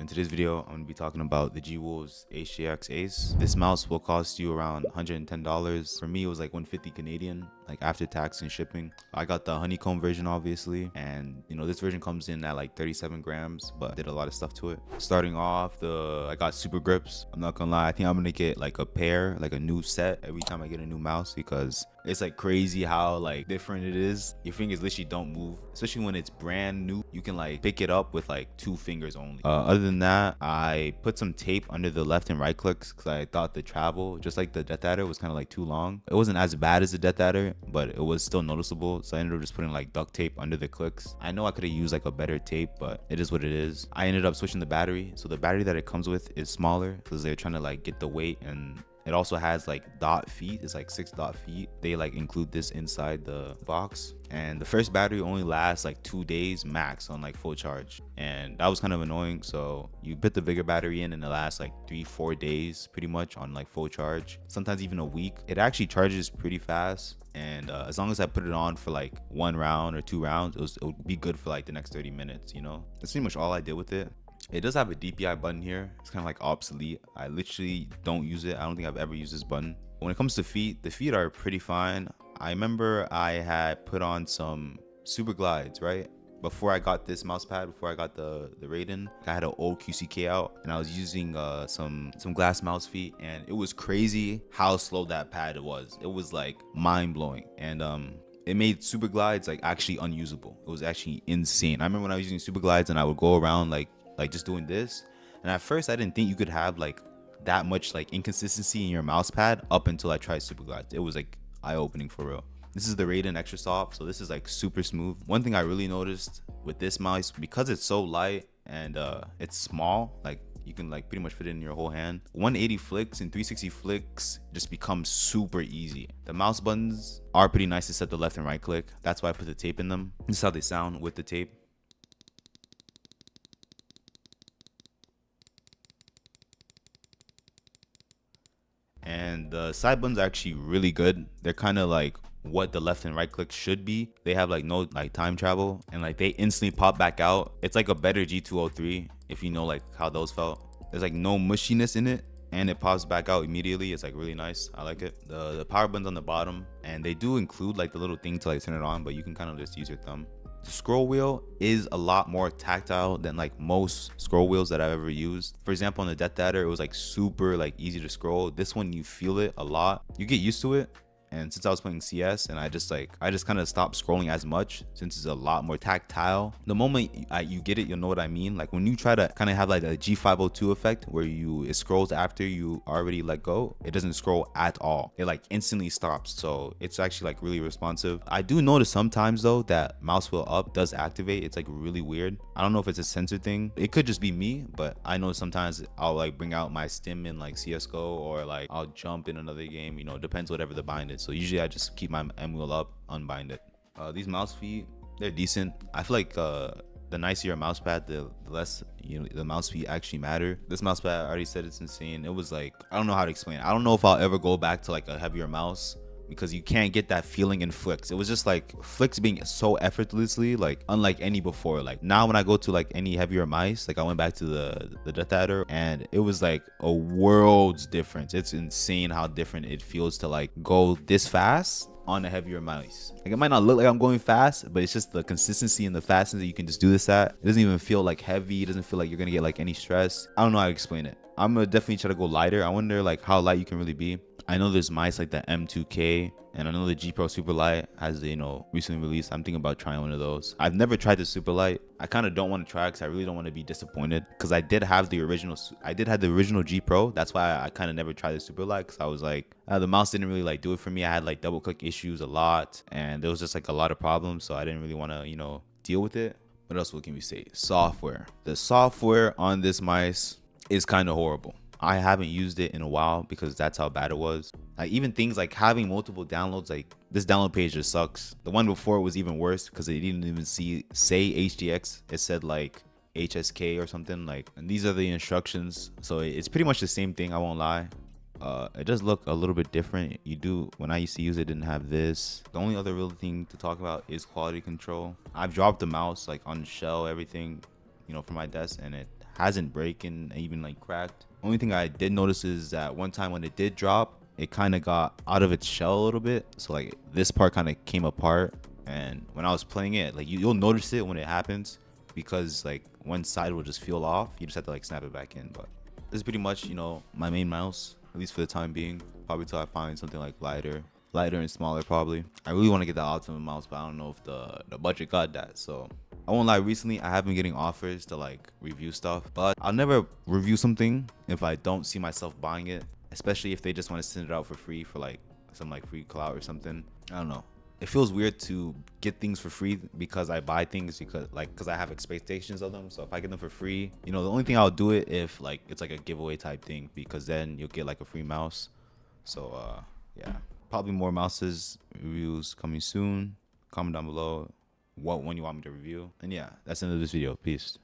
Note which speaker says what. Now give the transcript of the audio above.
Speaker 1: In today's video, I'm going to be talking about the Wolves HTX ACE. This mouse will cost you around $110. For me, it was like 150 Canadian, like after tax and shipping. I got the honeycomb version, obviously, and this version comes in at like 37 grams, but did a lot of stuff to it. Starting off, I got super grips. I'm not gonna lie, I think I'm gonna get like a pair, like a new set every time I get a new mouse, because it's like crazy how like different it is. Your fingers literally don't move, especially when it's brand new. You can like pick it up with like 2 fingers only. Other than that, I put some tape under the left and right clicks because I thought the travel, just like the Death Adder, was kind of like too long. It wasn't as bad as the Death Adder, but it was still noticeable, so I ended up just putting like duct tape under the clicks. I know I could have used like a better tape, but it is what it is. I ended up switching the battery, so the battery that it comes with is smaller because they're trying to like get the weight, and it also has like dot feet. It's like 6 dot feet. They like include this inside the box, and the first battery only lasts like 2 days max on like full charge, and that was kind of annoying. So you put the bigger battery in and it lasts like 3-4 days pretty much on like full charge, sometimes even a week. It actually charges pretty fast, and as long as I put it on for like 1 round or 2 rounds, it would be good for like the next 30 minutes. That's pretty much all I did with it. It does have a DPI button here. It's kind of like obsolete. I literally don't use it. I don't think I've ever used this button. When it comes to feet, the feet are pretty fine. I remember I had put on some super glides, right? Before I got this mouse pad, before I got the Raiden, I had an old QCK out, and I was using some glass mouse feet, and it was crazy how slow that pad was. It was like mind-blowing, and it made super glides like actually unusable. It was actually insane. I remember when I was using super glides and I would go around like just doing this, and at first I didn't think you could have like that much like inconsistency in your mouse pad up until I tried super glides. It was like eye-opening for real. This is the Raiden Extra Soft, so this is like super smooth. One thing I really noticed with this mouse, because it's so light and it's small, like you can like pretty much fit it in your whole hand, 180 flicks and 360 flicks just become super easy. The mouse buttons are pretty nice to set the left and right click. That's why I put the tape in them. This is how they sound with the tape. And the side buttons are actually really good. They're kind of like what the left and right click should be. They have like no like time travel, and like they instantly pop back out. It's like a better G203, if you know like how those felt. There's like no mushiness in it, and it pops back out immediately. It's like really nice. I like it. The power button's on the bottom, and they do include like the little thing to like turn it on, but you can kind of just use your thumb. The scroll wheel is a lot more tactile than like most scroll wheels that I've ever used. For example, on the Death Adder, it was like super like easy to scroll. This one, you feel it a lot. You get used to it. And since I was playing CS, and I just kind of stopped scrolling as much since it's a lot more tactile. The moment you get it, you'll know what I mean. Like when you try to kind of have like a G502 effect where it scrolls after you already let go, it doesn't scroll at all. It like instantly stops. So it's actually like really responsive. I do notice sometimes though that mouse wheel up does activate. It's like really weird. I don't know if it's a sensor thing. It could just be me, but I know sometimes I'll like bring out my stim in like CSGO, or like I'll jump in another game, depends whatever the bind is. So usually I just keep my M wheel up, unbind it. These mouse feet, they're decent. I feel like the nicer your mouse pad, the less the mouse feet actually matter. This mouse pad, I already said it's insane. It was like, I don't know how to explain it. I don't know if I'll ever go back to like a heavier mouse, because you can't get that feeling in flicks. It was just like flicks being so effortlessly, like unlike any before. Like now when I go to like any heavier mice, like I went back to the Death Adder, and it was like a world's difference. It's insane how different it feels to like go this fast on a heavier mouse. Like it might not look like I'm going fast, but it's just the consistency and the fastness that you can just do this at. It doesn't even feel like heavy. It doesn't feel like you're gonna get like any stress. I don't know how to explain it. I'm gonna definitely try to go lighter. I wonder like how light you can really be. I know there's mice like the M2K, and I know the G Pro Super Light has recently released. I'm thinking about trying one of those. I've never tried the Super Light. I kind of don't want to try it because I really don't want to be disappointed, because I did have the original G Pro. That's why I kind of never tried the Super Light, because I was like, the mouse didn't really like do it for me. I had like double click issues a lot, and there was just like a lot of problems, so I didn't really want to deal with it. What else can we say? Software. The software on this mice is kind of horrible. I haven't used it in a while because that's how bad it was. Like even things like having multiple downloads, like this download page just sucks. The one before was even worse because it didn't even say HTX. It said like HSK or something. Like, and these are the instructions. So it's pretty much the same thing, I won't lie. It does look a little bit different. When I used to use it, didn't have this. The only other real thing to talk about is quality control. I've dropped the mouse like on the shell, everything, from my desk, and it hasn't broken and even like cracked. Only thing I did notice is that one time when it did drop, it kind of got out of its shell a little bit. So like this part kind of came apart, and when I was playing it, like you'll notice it when it happens, because like one side will just feel off. You just have to like snap it back in. But this is pretty much, you know, my main mouse, at least for the time being. Probably till I find something like lighter and smaller. Probably I really want to get the Optimum mouse, but I don't know if the budget got that. So I won't lie, recently I have been getting offers to like review stuff, but I'll never review something if I don't see myself buying it, especially if they just want to send it out for free for like some like free clout or something. I don't know. It feels weird to get things for free because I buy things because I have expectations of them. So if I get them for free, you know, the only thing I'll do it if like it's like a giveaway type thing, because then you'll get like a free mouse. So yeah, probably more mouses reviews coming soon. Comment down below what one you want me to review. And yeah, that's the end of this video. Peace.